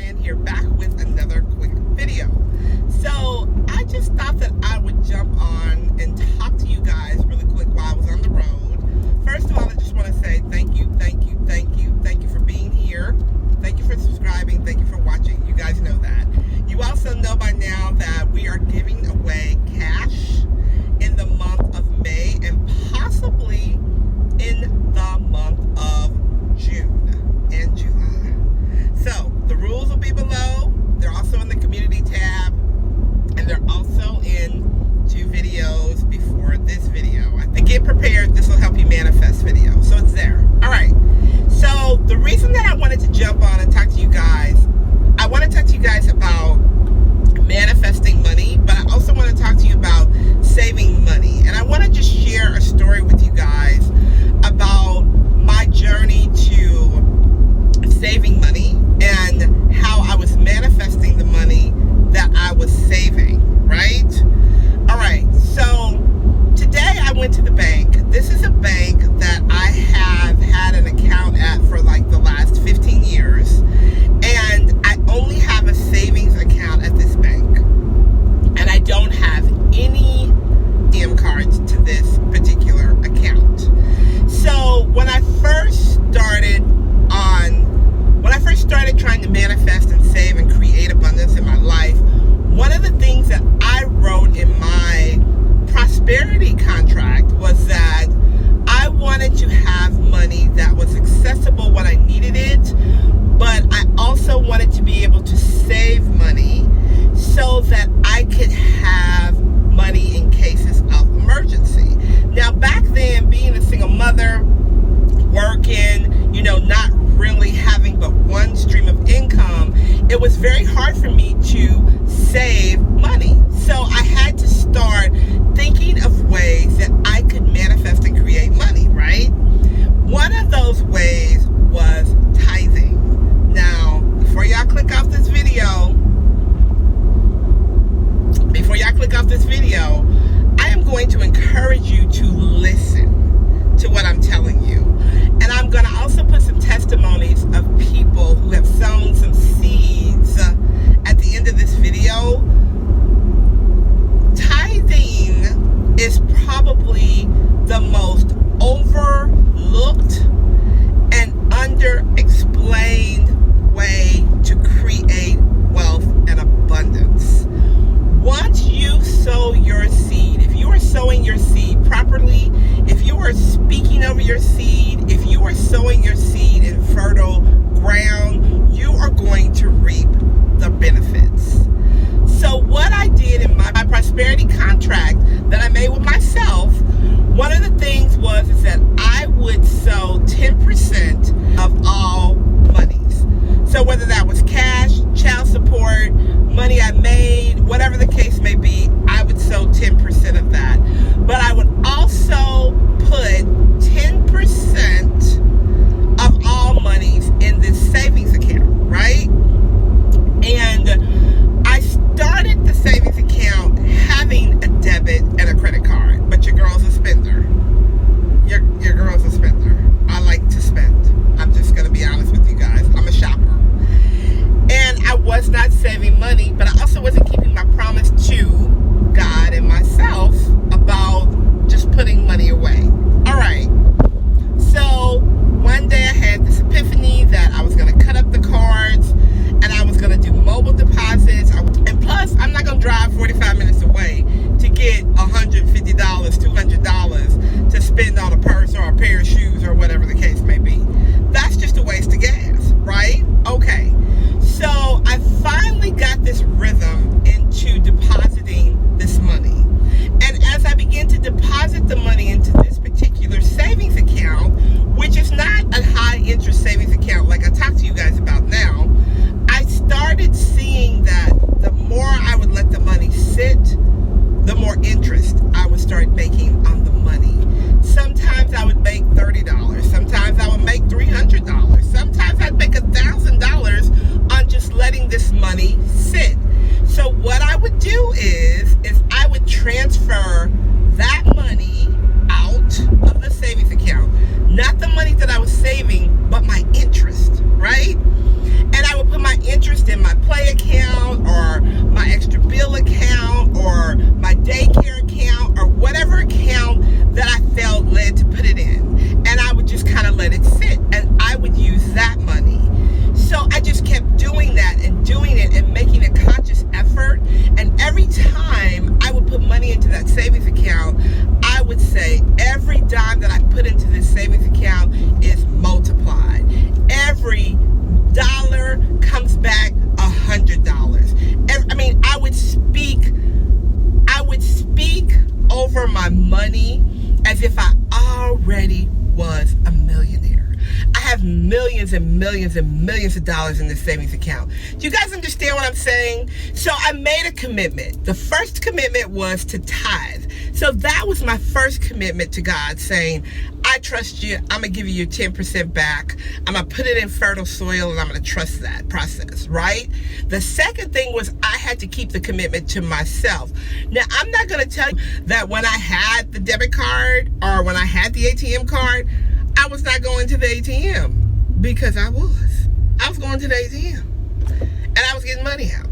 Fran here, back with another quick video. So I just thought that I would jump on and talk to you guys really quick while I was on the road. First of all, I just want to say thank you for being here. Thank you for subscribing. Thank you for watching. You guys know that. You also know by now that we are giving away cash in the month of May and possibly in the month of June and July. So the rules will be below. They're also in the community tab, and they're also in 2 videos before this video. And get prepared, this will help you manifest video. So it's there. All right. So the reason that I wanted to jump on and talk to you guys, I want to talk to you guys about manifesting money, but I also want to talk to you about saving money. And I want to just share a story with you guys about my journey to saving money and how I was manifesting the money that I was saving, right? All right, so today I went to the bank. This is a bank that I have had an account at for like the last 15 years, and I only have a savings account at this bank, and I don't have any ATM cards to this particular account. So when I first started trying to manifest and save and create abundance in my life, one of the things that I wrote in my prosperity contract was that I wanted to have money that was accessible when I needed it, but I also wanted to be able to save money so that I could have money in cases of emergency. Now, back then, being a single mother, working, not really having but one stream of income, it was very hard for me to save money. So I had to start thinking of ways that I could manifest and create money, right? One of those ways was tithing. Now, before y'all click off this video, I am going to encourage you to listen to what I'm telling you. And I'm going to also put some testimonies of people who have sown some seeds at the end of this video. Tithing is probably the most overlooked and underexplained way to create wealth and abundance. Once you sow your seed, if you are sowing your seed properly, if you are speaking over your seed, if you are sowing your seed in fertile ground, you are going to reap the benefits. So what I did in my prosperity contract that I made with myself, one of the things is that I would sow 10% of all monies. So whether that was cash, child support, money I made, whatever the case may be, I would sow 10% of that. But I would also put 10% of all monies in this savings account, right? And I started the savings account having a debit and a credit card, but your girl's a spender. Your girl's a spender. I like to spend. I'm just going to be honest with you guys. I'm a shopper. And I was not saving money, but I also wasn't keeping my promise to God and myself about just putting money away. All right. So one day I had this epiphany that I was going to cut up the cards and I was going to do mobile deposits. And plus, I'm not going to drive 45 minutes away to get $150, $200 to spend on a purse or a pair of shoes or whatever the case may be. That's just a waste of gas, right? Okay. So I finally got this rhythm into depositing this money. And as I began to deposit the money into this particular savings account, which is not a high interest savings account like I talked to you guys about now, I started seeing that the more I would let the money sit, the more interest I would start making on the money. Sometimes I would make $30. Sometimes I would make $300. Sometimes I'd make $1,000 on just letting this money sit. So what I would do is I would transfer that money out of the savings account. Not the money that I was saving, but my interest, right? And I would put my interest in my play account or my extra bill account or my daycare account or whatever account that I felt led to put it in. And I would just kind of let it sit, and I would use that money. So I just kept doing that and doing it and making a conscious effort. And every time I would put money into that savings account, I would say every dime that I put into this savings account is multiplied. Every dollar comes back $100. I mean, I would speak over my money as if I already was a millionaire. I have millions and millions and millions of dollars in this savings account. Do you guys understand what I'm saying? So I made a commitment. The first commitment was to tithe. So that was my first commitment to God, saying, I trust you. I'm going to give you your 10% back. I'm going to put it in fertile soil, and I'm going to trust that process, right? The second thing was I had to keep the commitment to myself. Now, I'm not going to tell you that when I had the debit card or when I had the ATM card, I was not going to the ATM, because I was going to the ATM and I was getting money out.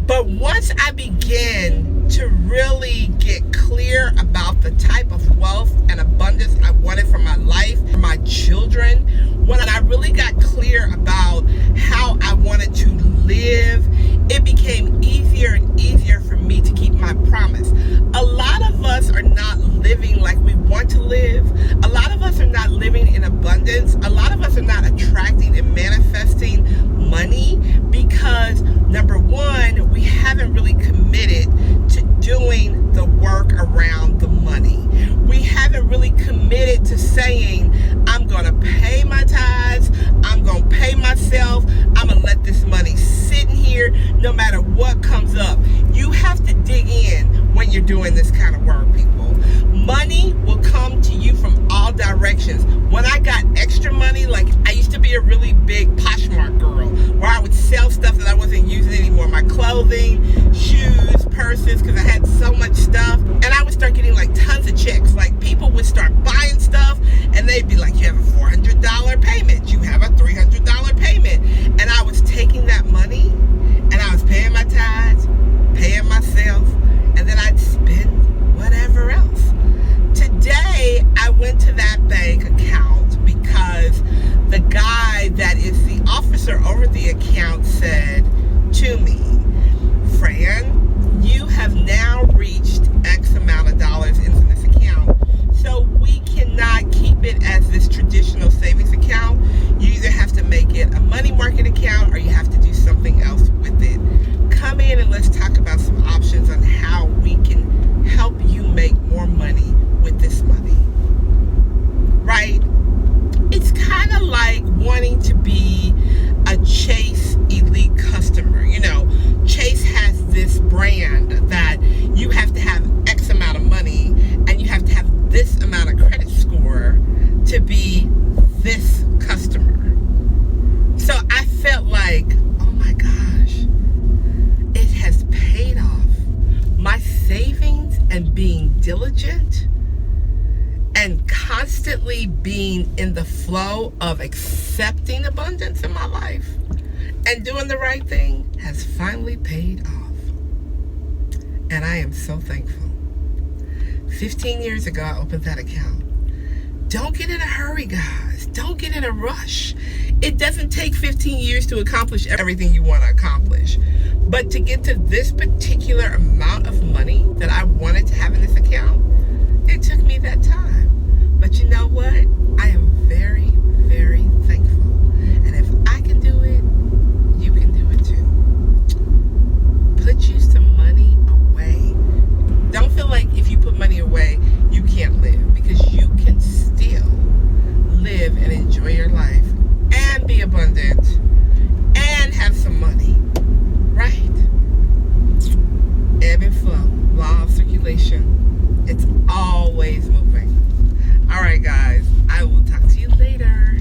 But once I began to really get clear about the type of wealth and abundance I wanted for my life, for my children, when I really got clear about how I wanted to live, it became easier and easier for me to keep my promise. A lot of us are not living like we want to live. A lot of us are not living in abundance. A lot of us are not attracting and manifesting money because, number one, we haven't really committed to doing the work around the money. We haven't really committed to saying, I'm going to pay my tithes, I'm going to pay myself, I'm going to let this money sit in here no matter what comes up. You have to dig in when you're doing this kind of work, people. Money will come to you from all directions. When I got extra money, like I used to be a really big Poshmark girl, where I would sell stuff that I wasn't using anymore. My clothing, shoes, purses, because I had so much stuff. And I would start getting like tons of checks. Like people would start buying stuff and they'd be like, you have a $400 payment. You have a $300 payment. And I was taking that money and I was paying my tithes, paying myself, and then I'd spend whatever else. Today, I went to that bank account because the guy that is the officer over the account said to me, Fran, you have now reached X amount of dollars into this account, so we cannot keep it as this traditional savings account. You either have to make it a money market account or you have to do something else with it. Come in and let's talk about some options on how we can help you make more money with this money, right? It's kind of like wanting to be a Chase elite customer. You know, Chase has this brand that you have to have X amount of money and you have to have this amount of credit score to be this customer. So I felt like, oh my gosh, it has paid off. My savings and being diligent and constantly being in the flow of accepting abundance in my life and doing the right thing has finally paid off. And I am so thankful. 15 years ago, I opened that account. Don't get in a hurry, guys. Don't get in a rush. It doesn't take 15 years to accomplish everything you want to accomplish. But to get to this particular amount of money that I wanted to have in this account, it took me that time. But you know what? I am very, very thankful. And if I can do it, you can do it too. Put you some money away. Don't feel like if you put money away, you can't live, because you can still live and enjoy your life and be abundant and have some money, right? Ebb and flow, law of circulation. It's always moving. All right, guys, I will talk to you later.